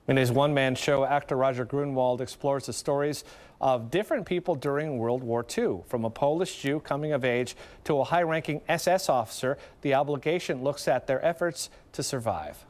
In his one-man show, actor Roger Grunwald explores the stories of different people during World War II. From a Polish Jew coming of age to a high-ranking SS officer, The Obligation looks at their efforts to survive.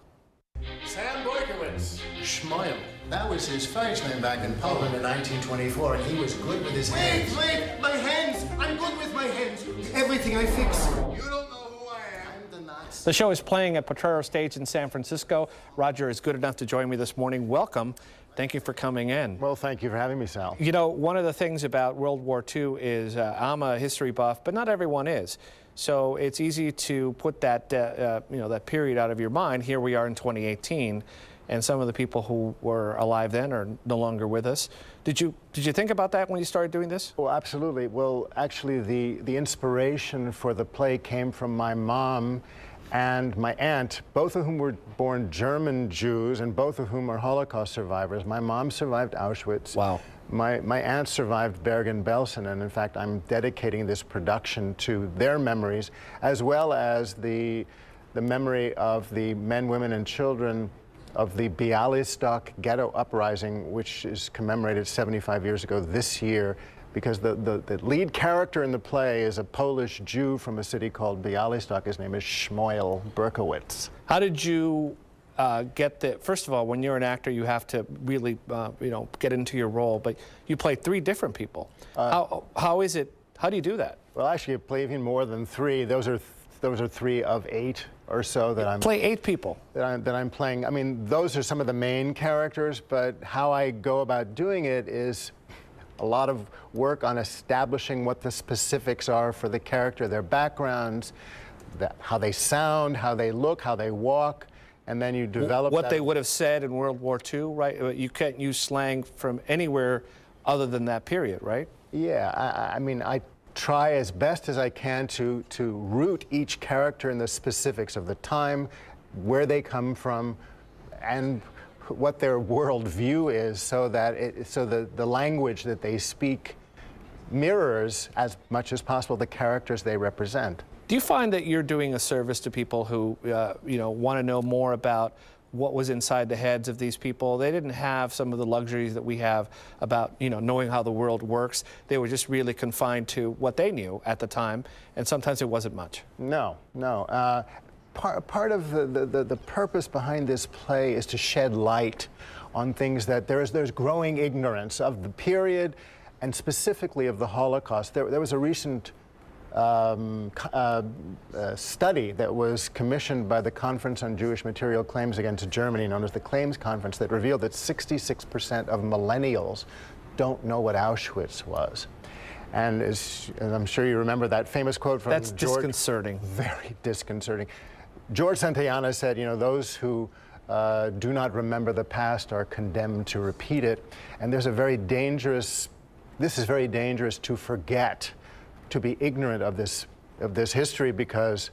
Sam Boykowitz. Schmoyle. That was his first name back in Poland in 1924, and he was good with his hands. Wait, my hands! I'm good with my hands. Everything I fix. You don't know who I am. I'm the Nazi. The show is playing at Potrero Stage in San Francisco. Roger is good enough to join me this morning. Welcome. Thank you for coming in. Well, thank you for having me, Sal. You know, one of the things about World War II is I'm a history buff, but not everyone is. So it's easy to put that, that period out of your mind. Here we are in 2018, and some of the people who were alive then are no longer with us. Did you think about that when you started doing this? Well, absolutely. Well, actually, the inspiration for the play came from my mom and my aunt, both of whom were born German Jews and both of whom are Holocaust survivors. My mom survived Auschwitz. Wow. My aunt survived Bergen-Belsen, and in fact, I'm dedicating this production to their memories, as well as the memory of the men, women, and children of the Bialystok ghetto uprising, which is commemorated 75 years ago this year, because the lead character in the play is a Polish Jew from a city called Bialystok. His name is Schmoyle Berkowitz. How did you first of all, when you're an actor, you have to really, get into your role, but you play three different people. How do you do that? Well, actually, I play even more than three. Those are 3 of 8 or so that I'm... Play 8 people. That I'm playing. I mean, those are some of the main characters, but how I go about doing it is a lot of work on establishing what the specifics are for the character, their backgrounds, how they sound, how they look, how they walk, and then you develop what they would have said in World War II, right? You can't use slang from anywhere other than that period, right? Yeah, I mean, I try as best as I can to root each character in the specifics of the time, where they come from, and what their world view is, so that the language that they speak mirrors as much as possible the characters they represent. Do you find that you're doing a service to people who want to know more about what was inside the heads of these people? They didn't have some of the luxuries that we have about knowing how the world works. They were just really confined to what they knew at the time, and sometimes it wasn't much. No. Part of the purpose behind this play is to shed light on things that there's growing ignorance of the period, and specifically of the Holocaust. There was a recent study that was commissioned by the Conference on Jewish Material Claims Against Germany, known as the Claims Conference, that revealed that 66% of millennials don't know what Auschwitz was. And I'm sure you remember that famous quote from That's George. Disconcerting. Very disconcerting. George Santayana said, those who do not remember the past are condemned to repeat it. And this is very dangerous to forget, to be ignorant of this history, because,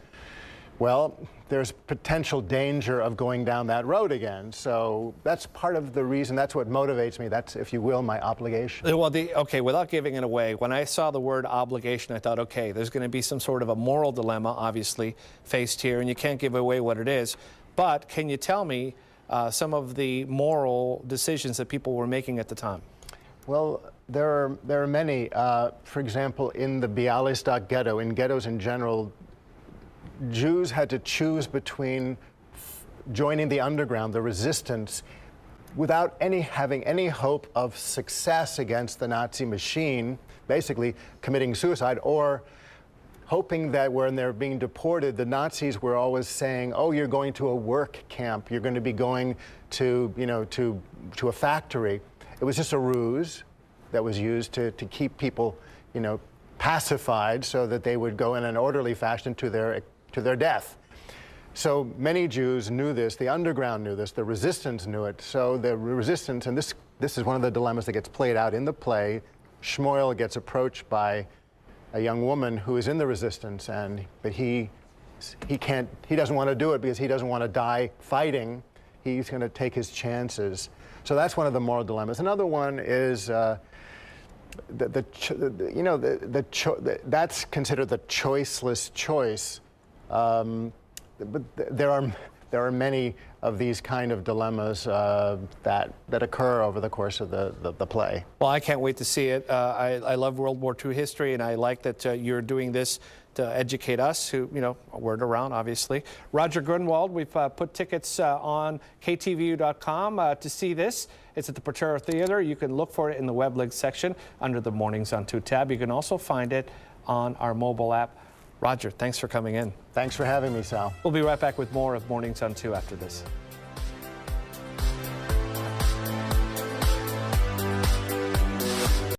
well, there's potential danger of going down that road again. So that's part of the reason. That's what motivates me. That's, if you will, my obligation. Well, okay, without giving it away, when I saw the word obligation, I thought, okay, there's going to be some sort of a moral dilemma, obviously, faced here, and you can't give away what it is. But can you tell me some of the moral decisions that people were making at the time? Well, there are many. For example, in the Bialystok ghetto, in ghettos in general, Jews had to choose between joining the underground, the resistance, without having any hope of success against the Nazi machine, basically committing suicide, or hoping that when they're being deported, the Nazis were always saying, oh, you're going to a work camp, you're going to be going to, to a factory. It was just a ruse that was used to keep people, pacified, so that they would go in an orderly fashion to their death. So many Jews knew this, the underground knew this, the resistance knew it. So the resistance, and this is one of the dilemmas that gets played out in the play. Schmoyle gets approached by a young woman who is in the resistance, but he doesn't want to do it because he doesn't want to die fighting. He's going to take his chances. So that's one of the moral dilemmas. Another one is that's considered the choiceless choice. But there are there are many of these kind of dilemmas that occur over the course of the play. Well, I can't wait to see it. I love World War II history, and I like that you're doing this to educate us, who, you know, word around, obviously. Roger Grunwald, we've put tickets on KTVU.com to see this. It's at the Portero Theater. You can look for it in the web link section under the Mornings on 2 tab. You can also find it on our mobile app. Roger, thanks for coming in. Thanks for having me, Sal. We'll be right back with more of Mornings on 2 after this.